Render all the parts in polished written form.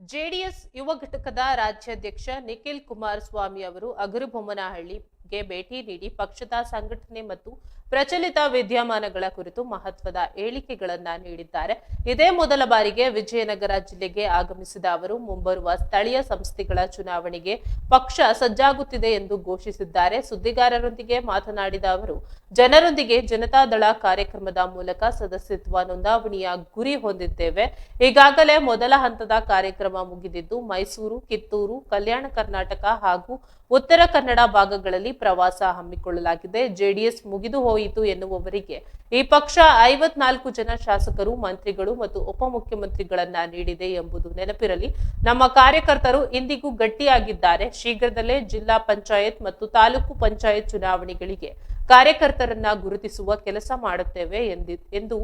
JDS ಯುವ ಘಟಕದ ರಾಜ್ಯಾಧ್ಯಕ್ಷ ನಿಖಿಲ್ ಕುಮಾರಸ್ವಾಮಿ ಅವರು ಅಗರಬೊಮ್ಮನಹಳ್ಳಿಗೆ ಭೇಟಿ ನೀಡಿ ಪಕ್ಷದ ಸಂಘಟನೆ ಮತ್ತು ಪ್ರಚಲಿತ ವಿದ್ಯಮಾನಗಳ ಕುರಿತು ಮಹತ್ವದ ಹೇಳಿಕೆಗಳನ್ನ ನೀಡಿದ್ದಾರೆ. ಇದೇ ಮೊದಲ ಬಾರಿಗೆ ವಿಜಯನಗರ ಜಿಲ್ಲೆಗೆ ಆಗಮಿಸಿದ ಅವರು ಮುಂಬರುವ ಸ್ಥಳೀಯ ಸಂಸ್ಥೆಗಳ ಚುನಾವಣೆಗೆ ಪಕ್ಷ ಸಜ್ಜಾಗುತ್ತಿದೆ ಎಂದು ಘೋಷಿಸಿದ್ದಾರೆ. ಸುದ್ದಿಗಾರರೊಂದಿಗೆ ಮಾತನಾಡಿದ ಅವರು, ಜನರೊಂದಿಗೆ ಜನತಾದಳ ಕಾರ್ಯಕ್ರಮದ ಮೂಲಕ ಸದಸ್ಯತ್ವ ನೋಂದಾವಣಿಯ ಗುರಿ ಹೊಂದಿದ್ದೇವೆ. ಈಗಾಗಲೇ ಮೊದಲ ಹಂತದ ಕಾರ್ಯಕ್ರಮ ಮುಗಿದಿದ್ದು, ಮೈಸೂರು, ಕಿತ್ತೂರು, ಕಲ್ಯಾಣ ಕರ್ನಾಟಕ ಹಾಗೂ ಉತ್ತರ ಕನ್ನಡ ಭಾಗಗಳಲ್ಲಿ ಪ್ರವಾಸ ಹಮ್ಮಿಕೊಳ್ಳಲಾಗಿದೆ. ಜೆಡಿಎಸ್ ಮುಗಿದು ಹೋಯಿತು ಎನ್ನುವವರಿಗೆ ಈ ಪಕ್ಷ 54 ಜನ ಶಾಸಕರು, ಮಂತ್ರಿಗಳು ಮತ್ತು ಉಪಮುಖ್ಯಮಂತ್ರಿಗಳನ್ನ ನೀಡಿದೆ ಎಂಬುದು ನೆನಪಿರಲಿ. ನಮ್ಮ ಕಾರ್ಯಕರ್ತರು ಇಂದಿಗೂ ಗಟ್ಟಿಯಾಗಿದ್ದಾರೆ. ಶೀಘ್ರದಲ್ಲೇ ಜಿಲ್ಲಾ ಪಂಚಾಯತ್ ಮತ್ತು ತಾಲೂಕು ಪಂಚಾಯತ್ ಚುನಾವಣೆಗಳಿಗೆ ಕಾರ್ಯಕರ್ತರನ್ನ ಗುರುತಿಸುವ ಕೆಲಸ ಮಾಡುತ್ತೇವೆ ಎಂದು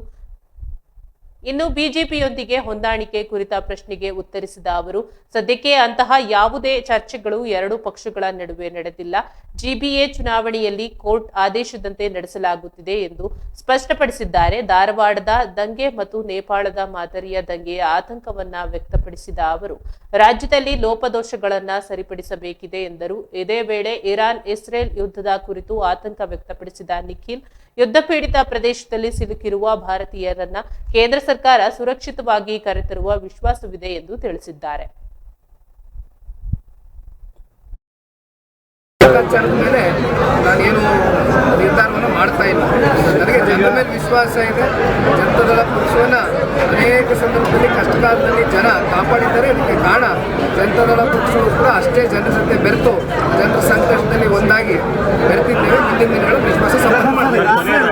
ಇನ್ನು ಬಿಜೆಪಿಯೊಂದಿಗೆ ಹೊಂದಾಣಿಕೆ ಕುರಿತ ಪ್ರಶ್ನೆಗೆ ಉತ್ತರಿಸಿದ ಅವರು, ಸದ್ಯಕ್ಕೆ ಅಂತಹ ಯಾವುದೇ ಚರ್ಚೆಗಳು ಎರಡೂ ಪಕ್ಷಗಳ ನಡುವೆ ನಡೆದಿಲ್ಲ. ಜಿಬಿಎ ಚುನಾವಣೆಯಲ್ಲಿ ಕೋರ್ಟ್ ಆದೇಶದಂತೆ ನಡೆಸಲಾಗುತ್ತಿದೆ ಎಂದು ಸ್ಪಷ್ಟಪಡಿಸಿದ್ದಾರೆ. ಧಾರವಾಡದ ದಂಗೆ ಮತ್ತು ನೇಪಾಳದ ಮಾದರಿಯ ದಂಗೆಯ ಆತಂಕವನ್ನ ವ್ಯಕ್ತಪಡಿಸಿದ ಅವರು, ರಾಜ್ಯದಲ್ಲಿ ಲೋಪದೋಷಗಳನ್ನ ಸರಿಪಡಿಸಬೇಕಿದೆ ಎಂದರು. ಇದೇ ವೇಳೆ ಇರಾನ್ ಇಸ್ರೇಲ್ ಯುದ್ಧದ ಕುರಿತು ಆತಂಕ ವ್ಯಕ್ತಪಡಿಸಿದ ನಿಖಿಲ್, ಯುದ್ಧ ಪೀಡಿತ ಪ್ರದೇಶದಲ್ಲಿ ಸಿಲುಕಿರುವ ಭಾರತೀಯರನ್ನ ಕೇಂದ್ರ ಸರ್ಕಾರ ಸುರಕ್ಷಿತವಾಗಿ ಕರೆತರುವ ವಿಶ್ವಾಸವಿದೆ ಎಂದು ತಿಳಿಸಿದ್ದಾರೆ. ಮೇಲೆ ನಾನೇನು ನಿರ್ಧಾರವನ್ನು ಮಾಡ್ತಾ ಇಲ್ಲ. ನನಗೆ ಜನರ ಮೇಲೆ ವಿಶ್ವಾಸ ಇದೆ. ಜನತಾದಳ ಪಕ್ಷವನ್ನು ಅನೇಕ ಸಂದರ್ಭದಲ್ಲಿ ಕಷ್ಟಕಾಲದಲ್ಲಿ ಜನ ಕಾಪಾಡಿದ್ದಾರೆ. ಇದಕ್ಕೆ ಕಾರಣ ಜನತಾದಳ ಪಕ್ಷವು ಕೂಡ ಅಷ್ಟೇ ಜನರ ಜೊತೆ ಬೆರೆತು ಜನರ ಸಂಕಷ್ಟದಲ್ಲಿ ಒಂದಾಗಿ ಬೆರೆತಿದ್ದೇವೆ. ಮುಂದಿನ ದಿನಗಳು ವಿಶ್ವಾಸ ಸಂಪನ್ನ ಮಾಡ್ತೇವೆ.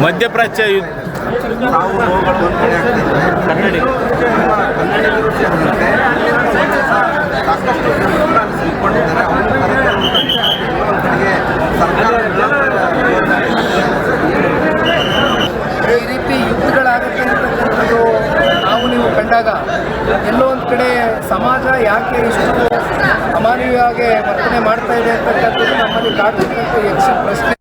ಮಧ್ಯಪ್ರಾಚ್ಯ ಈ ರೀತಿ ಯುದ್ಧಗಳಾಗುತ್ತೆ ಅಂತಕ್ಕಂಥದ್ದು ನಾವು ನೀವು ಕಂಡಾಗ ಎಲ್ಲೋ ಒಂದು ಕಡೆ ಸಮಾಜ ಯಾಕೆ ಇಷ್ಟು ಅಮಾನವೀಯವಾಗಿ ವರ್ತನೆ ಮಾಡ್ತಾ ಇದೆ ಅಂತಕ್ಕಂಥದ್ದು ನಮ್ಮಲ್ಲಿ ಕಾಡ್ತಕ್ಕಂಥ ಯಕ್ಷ ಪ್ರಶ್ನೆ.